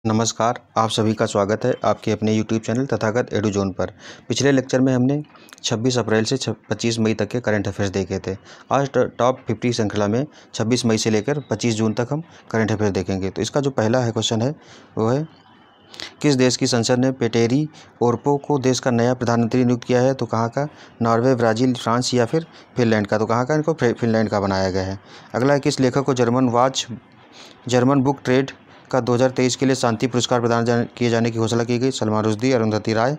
नमस्कार, आप सभी का स्वागत है आपके अपने यूट्यूब चैनल तथागत एडुजोन पर। पिछले लेक्चर में हमने 26 अप्रैल से 25 मई तक के करंट अफेयर्स देखे थे। आज टॉप 50 श्रृंखला में 26 मई से लेकर 25 जून तक हम करंट अफेयर्स देखेंगे। तो इसका जो पहला है क्वेश्चन है वो है, किस देश की संसद ने पेटेरी ओरपो को देश का नया प्रधानमंत्री नियुक्त किया है? तो कहाँ का? नॉर्वे, ब्राज़ील, फ्रांस या फिर फिनलैंड का? तो कहाँ का? इनको फिनलैंड का बनाया गया है। अगला है, किस लेखक को जर्मन बुक ट्रेड का 2023 के लिए शांति पुरस्कार प्रदान किए जाने की घोषणा की गई? सलमान रुश्दी, अरुंधति राय,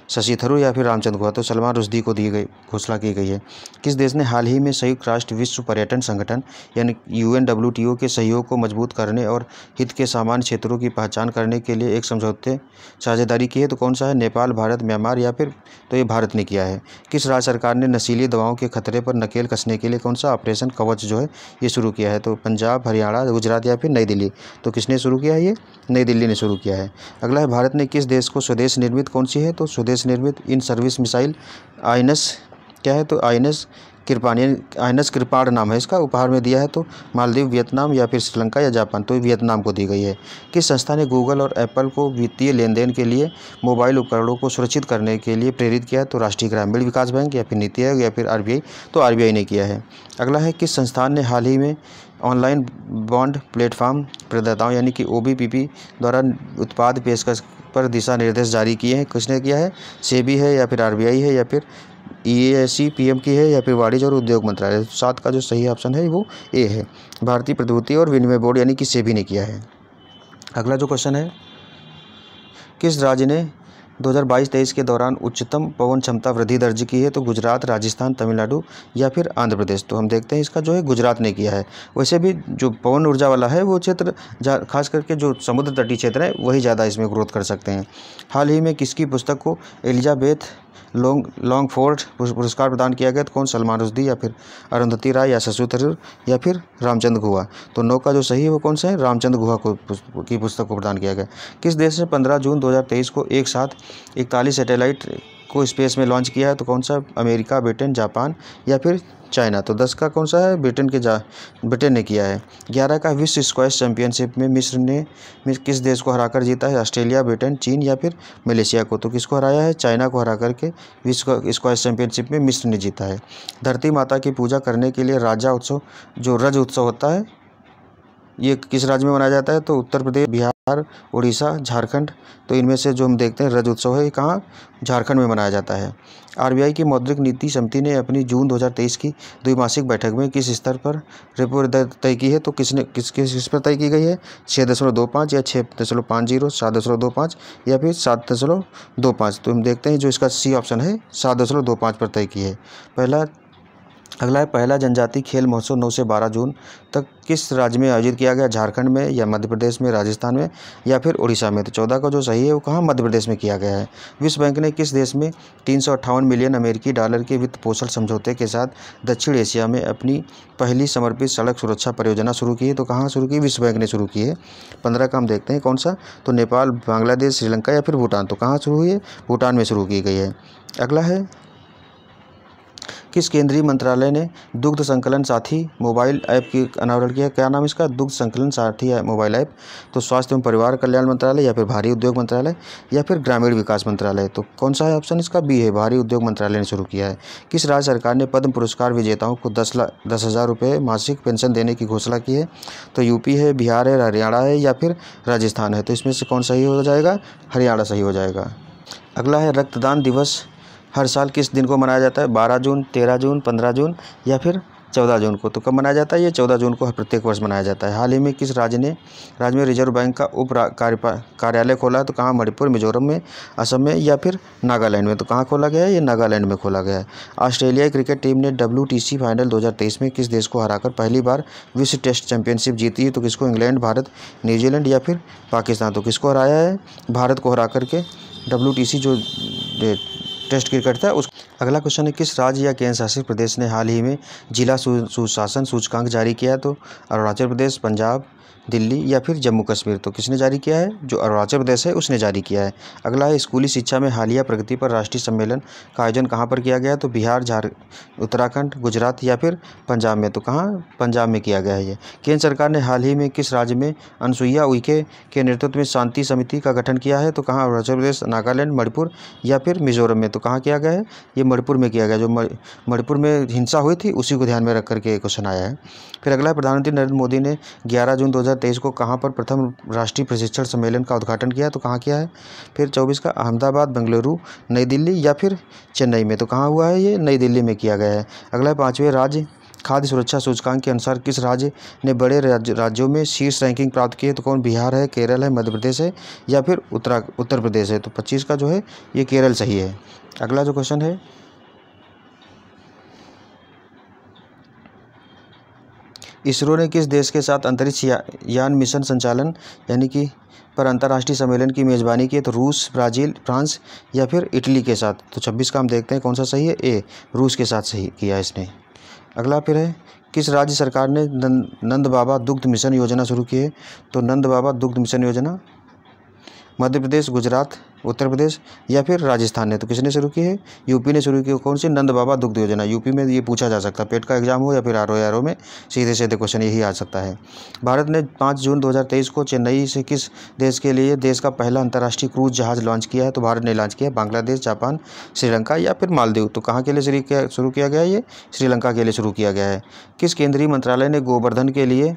शशि थरूर या फिर रामचंद्र गुहा? तो सलमान रुश्दी को दी गई घोषणा की गई है। किस देश ने हाल ही में संयुक्त राष्ट्र विश्व पर्यटन संगठन यानी UNWTO के सहयोग को मजबूत करने और हित के सामान्य क्षेत्रों की पहचान करने के लिए एक समझौते साझेदारी की है? तो कौन सा है? नेपाल, भारत, म्यांमार या फिर? तो ये भारत ने किया है। किस राज्य सरकार ने नशीली दवाओं के खतरे पर नकेल कसने के लिए कौन सा ऑपरेशन कवच जो है ये शुरू किया है? तो पंजाब, हरियाणा, गुजरात या फिर नई दिल्ली? तो किसने शुरू किया है? ये नई दिल्ली ने शुरू किया है। अगला है, भारत ने किस देश को स्वदेश निर्मित कौन सी है? तो स्वदेश निर्मित इन सर्विस मिसाइल आईएनएस क्या है? तो आईएनएस कृपाण नाम है इसका, उपहार में दिया है। तो मालदीव, वियतनाम या फिर श्रीलंका या जापान? तो वियतनाम को दी गई है। किस संस्था ने गूगल और एप्पल को वित्तीय लेन देन के लिए मोबाइल उपकरणों को सुरक्षित करने के लिए प्रेरित किया है? तो राष्ट्रीय ग्रामीण विकास बैंक या फिर नीति आयोग या फिर RBI? तो RBI ने किया है। अगला है, किस संस्थान ने हाल ही में ऑनलाइन बॉन्ड प्लेटफॉर्म प्रदाताओं यानी कि OBPP द्वारा उत्पाद पेशकश पर दिशा निर्देश जारी किए हैं? किसने किया है? सेबी है या फिर RBI है या फिर EAC-PM की है या फिर वाणिज्य और उद्योग मंत्रालय? 7 का जो सही ऑप्शन है वो A है, भारतीय प्रतिभूति और विनिमय बोर्ड यानी कि सेबी ने किया है। अगला जो क्वेश्चन है, किस राज्य ने 2022-23 के दौरान उच्चतम पवन क्षमता वृद्धि दर्ज की है? तो गुजरात, राजस्थान, तमिलनाडु या फिर आंध्र प्रदेश? तो हम देखते हैं इसका जो है गुजरात ने किया है। वैसे भी जो पवन ऊर्जा वाला है वो क्षेत्र खास करके जो समुद्र तटीय क्षेत्र है वही ज़्यादा इसमें ग्रोथ कर सकते हैं। हाल ही में किसकी पुस्तक को एलिजाबेथ लॉन्गफोर्ड पुरस्कार प्रदान किया गया? तो कौन? सलमान रुश्दी या फिर अरुंधति राय या शशि थरूर या फिर रामचंद्र गुहा? तो 9 का जो सही है वो कौन सा है? रामचंद्र गुहा की पुस्तक को प्रदान किया गया। किस देश ने 15 जून 2023 को एक साथ 41 सैटेलाइट को स्पेस में लॉन्च किया है? तो कौन सा? अमेरिका, ब्रिटेन, जापान या फिर चाइना? तो 10 का कौन सा है? ब्रिटेन ने किया है। 11 का, विश्व स्क्वैश चैंपियनशिप में मिस्र ने किस देश को हराकर जीता है? ऑस्ट्रेलिया, ब्रिटेन, चीन या फिर मलेशिया को? तो किसको हराया है? चाइना को हरा करके विश्व स्क्वैश चैंपियनशिप में मिस्र ने जीता है। धरती माता की पूजा करने के लिए राजा उत्सव जो रज उत्सव होता है ये किस राज्य में मनाया जाता है? तो उत्तर प्रदेश, बिहार, उड़ीसा, झारखंड? तो इनमें से जो हम देखते हैं रज उत्सव है ये कहाँ? झारखंड में मनाया जाता है। RBI की मौद्रिक नीति समिति ने अपनी जून 2023 की द्विमासिक बैठक में किस स्तर पर रेपो दर तय की है? तो किस पर तय की गई है? 6.25 या 6.50, 7.25 या फिर 7.25? तो हम देखते हैं जो इसका C ऑप्शन है 7.25 पर तय की है। अगला है, पहला जनजातीय खेल महोत्सव 9 से 12 जून तक किस राज्य में आयोजित किया गया? झारखंड में या मध्य प्रदेश में, राजस्थान में या फिर उड़ीसा में? तो 14 का जो सही है वो कहाँ? मध्य प्रदेश में किया गया है। विश्व बैंक ने किस देश में 358 मिलियन अमेरिकी डॉलर के वित्त पोषण समझौते के साथ दक्षिण एशिया में अपनी पहली समर्पित सड़क सुरक्षा परियोजना शुरू की है? तो कहाँ शुरू की? विश्व बैंक ने शुरू की है। 15 का हम देखते हैं कौन सा? तो नेपाल, बांग्लादेश, श्रीलंका या फिर भूटान? तो कहाँ शुरू हुई है? भूटान में शुरू की गई है। अगला है, किस केंद्रीय मंत्रालय ने दुग्ध संकलन साथी मोबाइल ऐप की अनावरण किया? क्या नाम इसका? दुग्ध संकलन साथी मोबाइल ऐप? तो स्वास्थ्य एवं परिवार कल्याण मंत्रालय या फिर भारी उद्योग मंत्रालय या फिर ग्रामीण विकास मंत्रालय? तो कौन सा है ऑप्शन इसका? B है, भारी उद्योग मंत्रालय ने शुरू किया है। किस राज्य सरकार ने पद्म पुरस्कार विजेताओं को 10,000 रुपये मासिक पेंशन देने की घोषणा की है? तो UP है, बिहार है, हरियाणा है या फिर राजस्थान है? तो इसमें से कौन सही हो जाएगा? हरियाणा सही हो जाएगा। अगला है, रक्तदान दिवस हर साल किस दिन को मनाया जाता है? 12 जून, 13 जून, 15 जून या फिर 14 जून को? तो कब मनाया जाता है? ये 14 जून को प्रत्येक वर्ष मनाया जाता है। हाल ही में किस राज्य में रिजर्व बैंक का कार्यालय खोला है? तो कहाँ? मणिपुर, मिजोरम में, असम में या फिर नागालैंड में? तो कहाँ खोला गया है? ये नागालैंड में खोला गया है। ऑस्ट्रेलियाई क्रिकेट टीम ने WTC फाइनल 2023 में किस देश को हराकर पहली बार विश्व टेस्ट चैंपियनशिप जीती है? तो किसको? इंग्लैंड, भारत, न्यूजीलैंड या फिर पाकिस्तान? तो किसको हराया है? भारत को हरा करके WTC जो टेस्ट क्रिकेट था उस। अगला क्वेश्चन है, किस राज्य या केंद्र शासित प्रदेश ने हाल ही में जिला सुशासन सूचकांक जारी किया? तो अरुणाचल प्रदेश, पंजाब, दिल्ली या फिर जम्मू कश्मीर? तो किसने जारी किया है? जो अरुणाचल प्रदेश है उसने जारी किया है। अगला है स्कूली शिक्षा में हालिया प्रगति पर राष्ट्रीय सम्मेलन का आयोजन कहाँ पर किया गया है? तो बिहार, उत्तराखंड, गुजरात या फिर पंजाब में? तो कहाँ? पंजाब में किया गया है ये। केंद्र सरकार ने हाल ही में किस राज्य में अनसुईया उइके के नेतृत्व में शांति समिति का गठन किया है? तो कहाँ? अरुणाचल प्रदेश, नागालैंड, मणिपुर या फिर मिजोरम में? तो कहाँ किया गया है? ये मणिपुर में किया गया। जो मणिपुर में हिंसा हुई थी उसी को ध्यान में रख करके क्वेश्चन आया है। फिर अगला है, प्रधानमंत्री नरेंद्र मोदी ने 11 जून 2023 को कहाँ पर प्रथम राष्ट्रीय प्रशिक्षण सम्मेलन का उद्घाटन किया? तो कहाँ किया है? फिर 24 का, अहमदाबाद, बेंगलुरु, नई दिल्ली या फिर चेन्नई में? तो कहाँ हुआ है? ये नई दिल्ली में किया गया है। अगला है, 5वें राज्य खाद्य सुरक्षा सूचकांक के अनुसार किस राज्य ने बड़े राज्यों में शीर्ष रैंकिंग प्राप्त की है? तो कौन? बिहार है, केरल है, मध्य प्रदेश है या फिर उत्तर प्रदेश है? तो 25 का जो है ये केरल सही है। अगला जो क्वेश्चन है, इसरो ने किस देश के साथ अंतरिक्ष यान मिशन संचालन यानी कि पर अंतर्राष्ट्रीय सम्मेलन की मेज़बानी की है? तो रूस, ब्राज़ील, फ्रांस या फिर इटली के साथ? तो 26 का हम देखते हैं कौन सा सही है? ए, रूस के साथ सही किया इसने। अगला फिर है, किस राज्य सरकार ने नंद बाबा दुग्ध मिशन योजना शुरू की है? तो नंद बाबा दुग्ध मिशन योजना मध्य प्रदेश, गुजरात, उत्तर प्रदेश या फिर राजस्थान ने? तो किसने शुरू की है? यूपी ने शुरू की। कौन सी? नंद बाबा दुग्ध योजना। यूपी में ये पूछा जा सकता है, पेट का एग्जाम हो या फिर आरओ में सीधे सीधे क्वेश्चन यही आ सकता है। भारत ने 5 जून 2023 को चेन्नई से किस देश के लिए देश का पहला अंतर्राष्ट्रीय क्रूज जहाज लॉन्च किया है? तो भारत ने लॉन्च किया बांग्लादेश, जापान, श्रीलंका या फिर मालदीव? तो कहाँ के लिए शुरू किया गया है? ये श्रीलंका के लिए शुरू किया गया है। किस केंद्रीय मंत्रालय ने गोवर्धन के लिए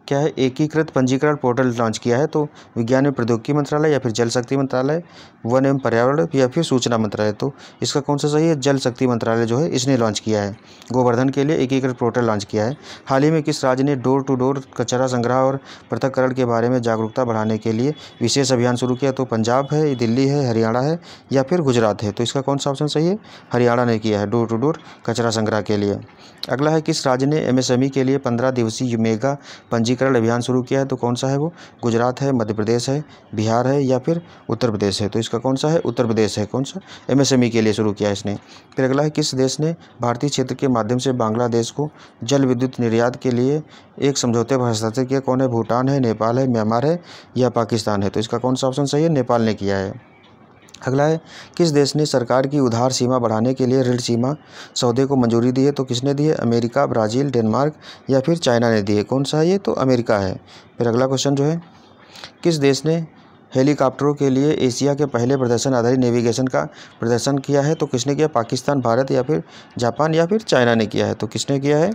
क्या है एकीकृत पंजीकरण पोर्टल लॉन्च किया है? तो विज्ञान एवं प्रौद्योगिकी मंत्रालय या फिर जल शक्ति मंत्रालय, वन एवं पर्यावरण या फिर सूचना मंत्रालय? तो इसका कौन सा सही है? जल शक्ति मंत्रालय जो है इसने लॉन्च किया है, गोवर्धन के लिए एकीकृत पोर्टल लॉन्च किया है। हाल ही में किस राज्य ने डोर टू डोर कचरा संग्रह और पृथक्करण के बारे में जागरूकता बढ़ाने के लिए विशेष अभियान शुरू किया? तो पंजाब है, दिल्ली है, हरियाणा है या फिर गुजरात है? तो इसका कौन सा ऑप्शन सही है? हरियाणा ने किया है डोर टू डोर कचरा संग्रह के लिए। अगला है, किस राज्य ने एमएसएमई के लिए 15 दिवसीय मेगा पंजीकरण अभियान शुरू किया है? तो कौन सा है वो? गुजरात है, मध्य प्रदेश है, बिहार है या फिर उत्तर प्रदेश है? तो इसका कौन सा है? उत्तर प्रदेश है। कौन सा? एमएसएमई के लिए शुरू किया है इसने। फिर अगला है, किस देश ने भारतीय क्षेत्र के माध्यम से बांग्लादेश को जल विद्युत निर्यात के लिए एक समझौते पर हस्ताक्षर किया? कौन है? भूटान है, नेपाल है, म्यांमार है या पाकिस्तान है? तो इसका कौन सा ऑप्शन सही है? नेपाल ने किया है। अगला है, किस देश ने सरकार की उधार सीमा बढ़ाने के लिए ऋण सीमा सौदे को मंजूरी दी है? तो किसने दी है? अमेरिका, ब्राज़ील, डेनमार्क या फिर चाइना ने दी है? कौन सा है ये? तो अमेरिका है। फिर अगला क्वेश्चन जो है, किस देश ने हेलीकॉप्टरों के लिए एशिया के पहले प्रदर्शन आधारित नेविगेशन का प्रदर्शन किया है? तो किसने किया? पाकिस्तान, भारत या फिर जापान या फिर चाइना ने किया है? तो किसने किया है?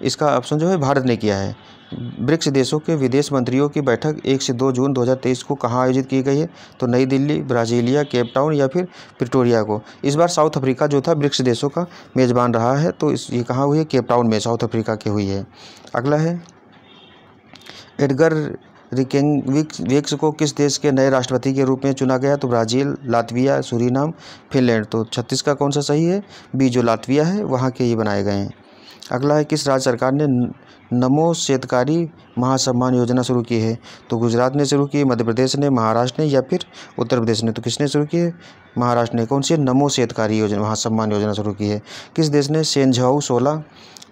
इसका ऑप्शन जो है भारत ने किया है। ब्रिक्स देशों के विदेश मंत्रियों की बैठक 1 से 2 जून 2023 को कहाँ आयोजित की गई है? तो नई दिल्ली, ब्राज़ीलिया, केप टाउन या फिर प्रिटोरिया को? इस बार साउथ अफ्रीका जो था ब्रिक्स देशों का मेज़बान रहा है, तो ये कहाँ हुई है? केप टाउन में, साउथ अफ्रीका की हुई है। अगला है, एडगर रिकेंगविक्स को किस देश के नए राष्ट्रपति के रूप में चुना गया? तो ब्राज़ील, लातविया, सूरीनाम, फिनलैंड? तो 36 का कौन सा सही है? बी, जो लातविया है वहाँ के ये बनाए गए हैं। अगला है, किस राज्य सरकार ने नमो शेतकारी महासम्मान योजना शुरू की है? तो गुजरात ने शुरू की, मध्य प्रदेश ने, महाराष्ट्र ने या फिर उत्तर प्रदेश ने? तो किसने शुरू की है? महाराष्ट्र ने। कौन सी? नमो शेतकारी योजना महासम्मान योजना शुरू की है। किस देश ने सेंझाऊ 16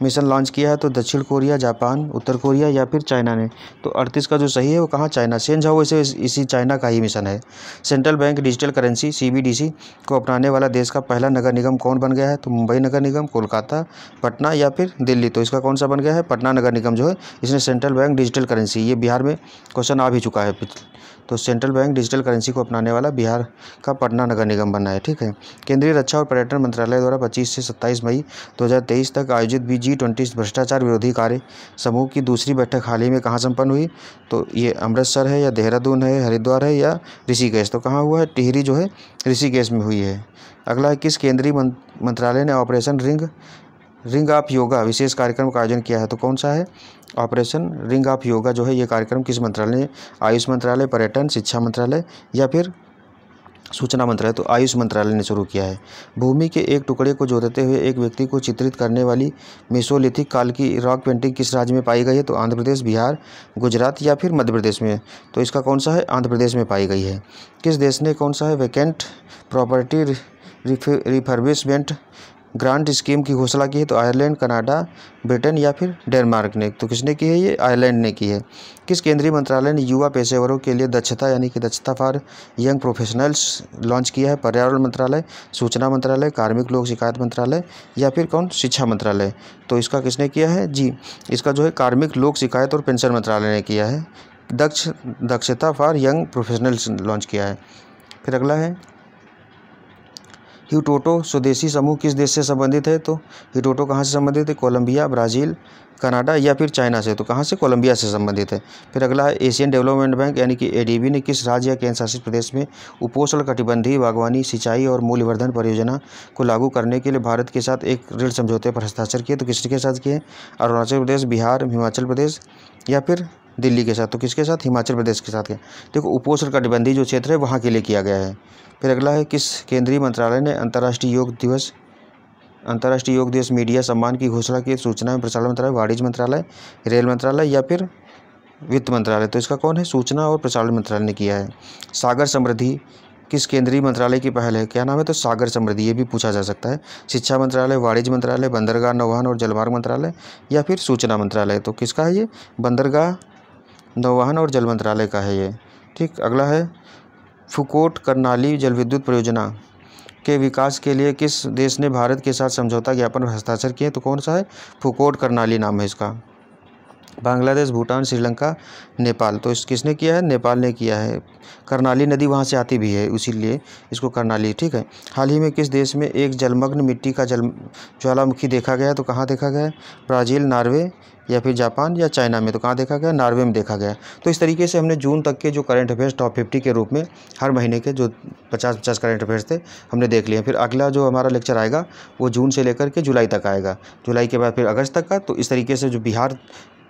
मिशन लॉन्च किया है? तो दक्षिण कोरिया, जापान, उत्तर कोरिया या फिर चाइना ने? तो 38 का जो सही है वो कहाँ? चाइना। सेंझाऊ वैसे इसी चाइना का ही मिशन है। Central bank digital currency CBDC को अपनाने वाला देश का पहला नगर निगम कौन बन गया है? तो मुंबई नगर निगम, कोलकाता, पटना या फिर दिल्ली? तो इसका कौन सा बन गया है? पटना नगर निगम जो है इसने सेंट्रल बैंक डिजिटल करेंसी, ये बिहार में क्वेश्चन आ भी चुका है। तो सेंट्रल बैंक डिजिटल करेंसी को अपनाने वाला बिहार का पटना नगर निगम बनना है। ठीक है। केंद्रीय रक्षा और पर्यटन मंत्रालय द्वारा 25 से 27 मई 2023 तक आयोजित G20 भ्रष्टाचार विरोधी कार्य समूह की दूसरी बैठक हाल ही में कहाँ संपन्न हुई? तो ये अमृतसर है या देहरादून है, हरिद्वार है या ऋषिकेश? तो कहाँ हुआ है? टिहरी जो है ऋषिकेश में हुई है। अगला है, किस केंद्रीय मंत्रालय ने ऑपरेशन रिंग ऑफ योगा विशेष कार्यक्रम का आयोजन किया है? तो कौन सा है? ऑपरेशन रिंग ऑफ योगा जो है ये कार्यक्रम किस मंत्रालय ने? आयुष मंत्रालय, पर्यटन, शिक्षा मंत्रालय या फिर सूचना मंत्रालय? तो आयुष मंत्रालय ने शुरू किया है। भूमि के एक टुकड़े को जोतते हुए एक व्यक्ति को चित्रित करने वाली मेसोलिथिक काल की रॉक पेंटिंग किस राज्य में पाई गई है? तो आंध्र प्रदेश, बिहार, गुजरात या फिर मध्य प्रदेश में? तो इसका कौन सा है? आंध्र प्रदेश में पाई गई है। किस देश ने कौन सा है? Vacant property refurbishment grant scheme की घोषणा की है? तो आयरलैंड, कनाडा, ब्रिटेन या फिर डेनमार्क ने। तो किसने की है? ये आयरलैंड ने की है। किस केंद्रीय मंत्रालय ने युवा पेशेवरों के लिए दक्षता यानी कि दक्षता फॉर यंग प्रोफेशनल्स लॉन्च किया है? पर्यावरण मंत्रालय, सूचना मंत्रालय, कार्मिक लोक शिकायत मंत्रालय या फिर कौन? शिक्षा मंत्रालय। तो इसका किसने किया है जी? इसका जो है कार्मिक लोक शिकायत और पेंशन मंत्रालय ने किया है। दक्षता फॉर यंग प्रोफेशनल्स लॉन्च किया है। फिर अगला है ह्यूटोटो स्वदेशी समूह किस देश से संबंधित है? तो ह्यूटोटो कहाँ से संबंधित है? कोलंबिया, ब्राज़ील, कनाडा या फिर चाइना से। तो कहाँ से? कोलंबिया से संबंधित है। फिर अगला है एशियन डेवलपमेंट बैंक यानी कि एडीबी ने किस राज्य या केंद्र शासित प्रदेश में उपोष्णकटिबंधीय बागवानी, सिंचाई और मूल्यवर्धन परियोजना को लागू करने के लिए भारत के साथ एक ऋण समझौते पर हस्ताक्षर किए? तो किसके साथ किए? अरुणाचल प्रदेश, बिहार, हिमाचल प्रदेश या फिर दिल्ली के साथ। तो किसके साथ? हिमाचल प्रदेश के साथ किया। देखो उपोष्णकटिबंधीय जो क्षेत्र है वहाँ के लिए किया गया है। फिर अगला है किस केंद्रीय मंत्रालय ने अंतर्राष्ट्रीय योग दिवस मीडिया सम्मान की घोषणा की? सूचना एवं प्रसारण मंत्रालय, वाणिज्य मंत्रालय, रेल मंत्रालय या फिर वित्त मंत्रालय। तो इसका कौन है? सूचना और प्रसारण मंत्रालय ने किया है। सागर समृद्धि किस केंद्रीय मंत्रालय की पहल है? क्या नाम है? तो सागर समृद्धि, ये भी पूछा जा सकता है। शिक्षा मंत्रालय, वाणिज्य मंत्रालय, बंदरगाह, नौवहन और जलमार्ग मंत्रालय या फिर सूचना मंत्रालय। तो किसका है ये? बंदरगाह, नौवहन और जल मंत्रालय का है ये। ठीक। अगला है फूकोट कर्नाली जल विद्युत परियोजना के विकास के लिए किस देश ने भारत के साथ समझौता ज्ञापन पर हस्ताक्षर किए? तो कौन सा है? फूकोट कर्नाली नाम है इसका। बांग्लादेश, भूटान, श्रीलंका, नेपाल। तो इस किसने किया है? नेपाल ने किया है। कर्नाली नदी वहाँ से आती भी है, इसीलिए इसको कर्नाली। ठीक है। हाल ही में किस देश में एक जलमग्न मिट्टी का ज्वालामुखी देखा गया? तो कहाँ देखा गया? ब्राज़ील, नॉर्वे या फिर जापान या चाइना में। तो कहाँ देखा गया? नॉर्वे में देखा गया। तो इस तरीके से हमने जून तक के जो करंट अफेयर्स टॉप 50 के रूप में हर महीने के जो 50-50 करंट अफेयर्स थे हमने देख लिए। फिर अगला जो हमारा लेक्चर आएगा वो जून से लेकर के जुलाई तक आएगा, जुलाई के बाद फिर अगस्त तक का। तो इस तरीके से जो बिहार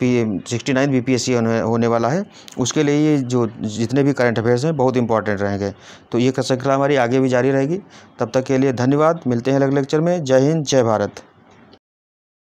69 बीपीएससी होने वाला है उसके लिए ये जो जितने भी करंट अफेयर्स हैं बहुत इंपॉर्टेंट रहेंगे। तो ये श्रृंखला हमारी आगे भी जारी रहेगी। तब तक के लिए धन्यवाद। मिलते हैं अगले लेक्चर में। जय हिंद, जय भारत।